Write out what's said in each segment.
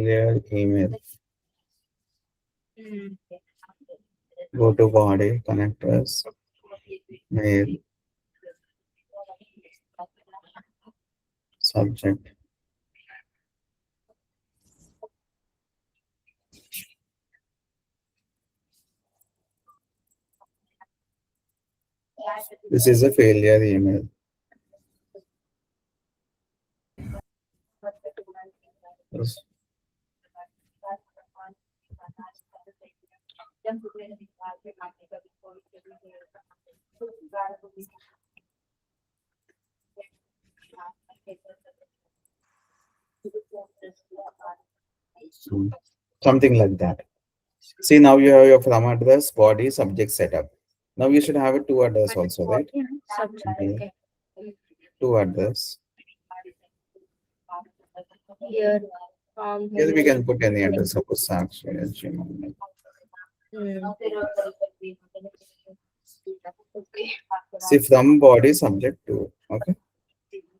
failure email. Go to body, connectors, mail, subject. This is a failure email. Yes. Something like that. See, now you have your from address, body, subject setup. Now you should have a to address also, right? Subject. Mail, Okay. to address. Here, Here we email. can put any address, suppose Sakshi, Gmail. Okay. See, from body, subject to. Okay.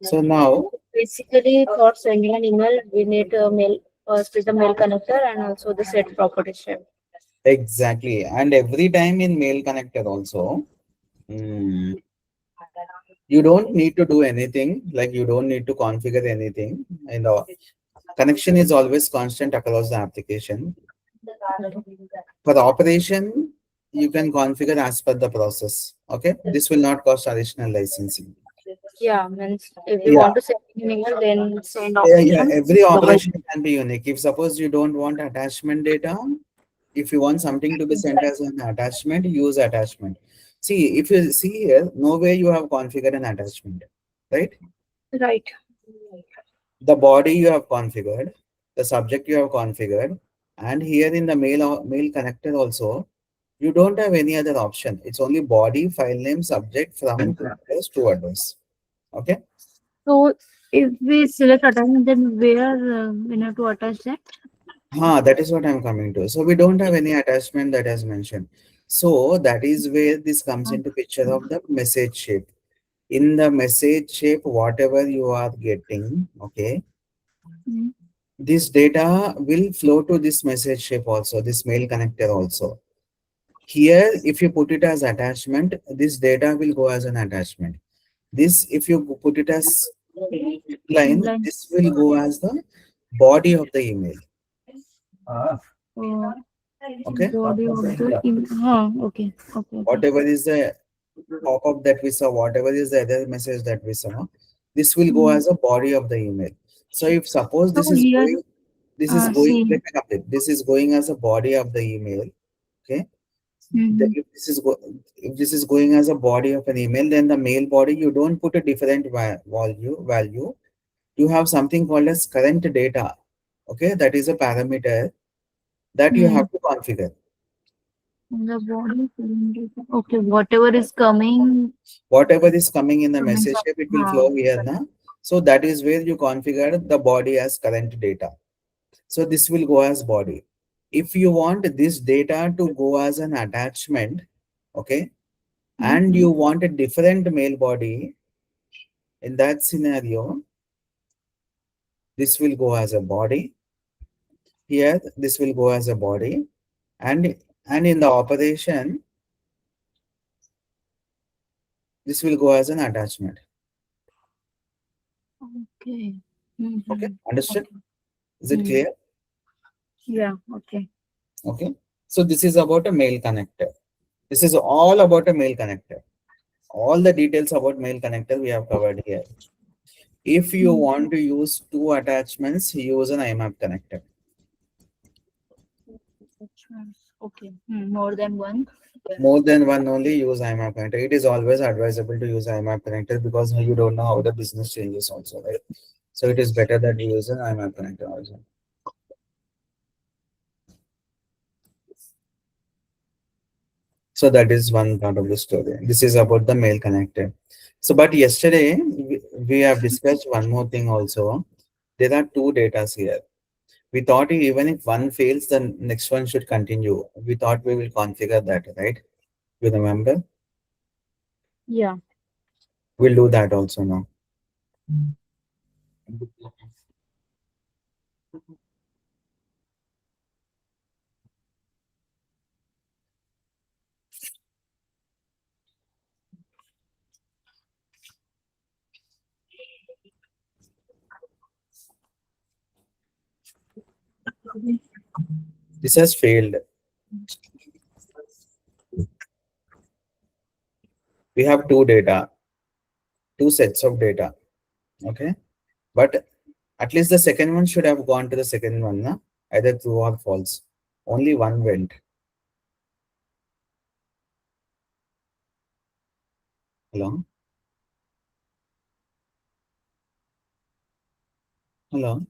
So now, Basically, for sending an email, we need a mail, split the mail connector and also the set property shape. exactly. And every time in mail connector also, mm, you don't need to do anything. Like you don't need to configure anything. And the connection is always constant across the application. For the operation, you can configure as per the process. Okay. This will not cost additional licensing. Yeah, means if you Yeah. want to send an email, then send Yeah. operation. Every Provide. operation can be unique. If suppose you don't want attachment data, if you want something to be sent as an attachment, use attachment. See, if you see here, nowhere you have configured an attachment, right? Right. The body you have configured, the subject you have configured, and here in the mail connector also, you don't have any other option. It's only body, file name, subject, from to address. Okay. So if we select attachment, then where we have to attach that? That is what I'm coming to. So we don't have any attachment that has mentioned. So that is where this comes into picture of the message shape. In the message shape, whatever you are getting, okay, Mm. this data will flow to this message shape also, this mail connector also. Here, if you put it as attachment, this data will go as an attachment. This, if you put it as line, Inline. this will go as the body of the email. Oh, Okay. body of the huh, okay. Okay. Okay. Whatever is the pop-up that we saw, whatever is the other message that we saw, this will go Mm. as a body of the email. So if suppose So here, see. let me complete. This is going as a body of the email. Okay. Mm-hmm. If this is going as a body of an email, then the mail body, you don't put a different value. You have something called as current data. Okay. That is a parameter that you Mm. have to configure. The body. Okay, whatever is coming, Whatever is coming in the coming message from. shape, it will flow here now. So that is where you configure the body as current data. So this will go as body. If you want this data to go as an attachment, okay, and you want a different mail body, in that scenario, this will go as a body. Here, this will go as a body, and in the operation, this will go as an attachment. Okay. Okay, Mm-hmm. understood? Okay. Is it Mm. clear? Yeah. Okay. Okay. So this is about a mail connector. This is all about a mail connector. All the details about mail connector we have covered here. If you Mm. want to use two attachments, use an IMAP connector. Okay. More than one. More than one only, use IMAP connector. It is always advisable to use IMAP connector because you don't know how the business changes also, right? So it is better that you use an IMAP connector also. So that is one part of the story. This is about the mail connector. So, but yesterday we have discussed one more thing also. There are two datas here. We thought even if one fails, the next one should continue. We thought we will configure that, right? You remember? Yeah. We'll do that also now. This has failed. We have two data, two sets of data. Okay. But at least the second one should have gone to the second one, na? Either true or false. Only one went. Hello? Hello?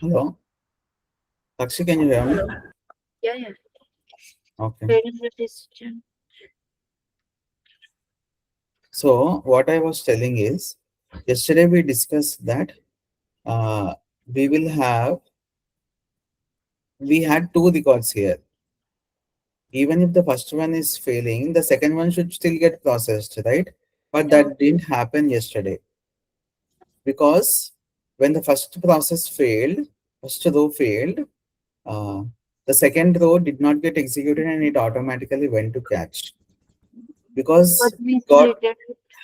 Hello? Takshi, can you hear me? Yeah, yeah. Okay. Training the decision. So what I was telling is, yesterday we discussed that uh, we will have, we had two records here. Even if the first one is failing, the second one should still get processed, right? But Yeah. that didn't happen yesterday because when the first process failed, first row failed, uh, the second row did not get executed and it automatically went to catch But because we got split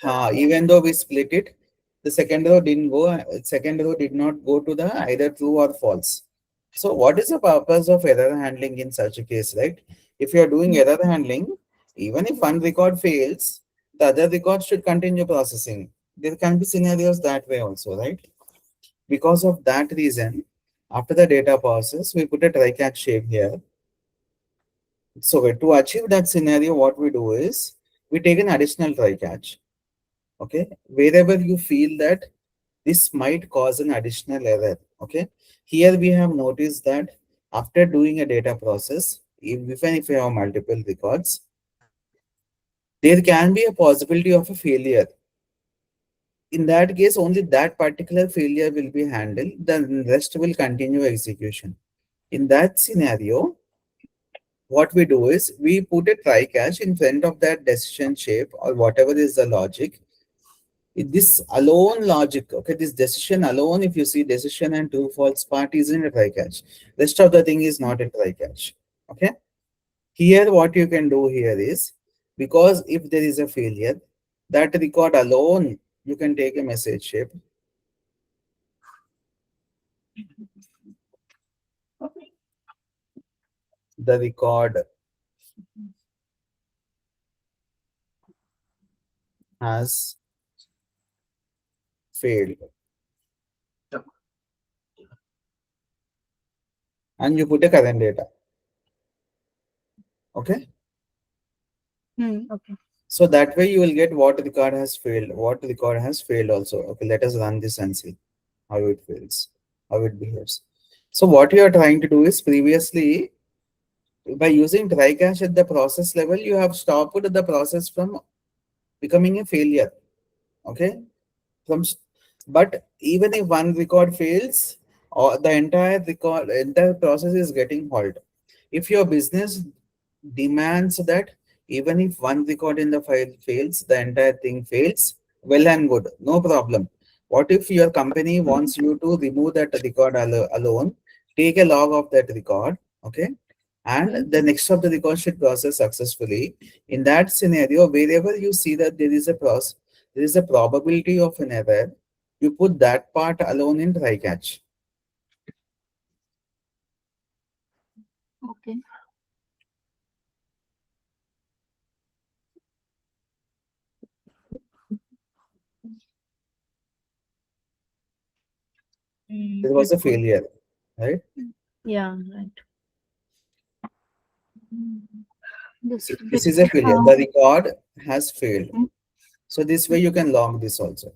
it. even though we split it, the second row didn't go. Second row did not go to the either true or false. So what is the purpose of error handling in such a case, right? If you are doing error handling, even if one record fails, the other record should continue processing. There can be scenarios that way also, right? Because of that reason, after the data process, we put a try catch shape here. So to achieve that scenario, what we do is we take an additional try catch. Okay, wherever you feel that this might cause an additional error. Okay, here we have noticed that after doing a data process, even if you have multiple records, there can be a possibility of a failure. In that case, only that particular failure will be handled, the rest will continue execution. In that scenario, what we do is we put a try catch in front of that decision shape or whatever is the logic. This alone logic, okay, this decision alone, if you see decision and true false part is in a try catch. Rest of the thing is not a try catch. Okay. Here, what you can do here is because if there is a failure, that record alone, you can take a message shape. The record has failed, and you put a current data. Okay. Okay. So that way you will get what record has failed, what record has failed also. Okay, let us run this and see how it fails, how it behaves. So what you are trying to do is previously by using try catch at the process level, you have stopped the process from becoming a failure. Okay, from but even if one record fails, or the entire process is getting halt. If your business demands that even if one record in the file fails, the entire thing fails, well and good, no problem. What if your company wants you to remove that record alone, take a log of that record, okay, and the next of the record should process successfully. In that scenario, wherever you see that there is a probability of an error, you put that part alone in try catch. Okay. There was It a could. failure, right? Yeah, right. This See, this bit. is a failure. The record has failed. Mm, So this way you can log this also.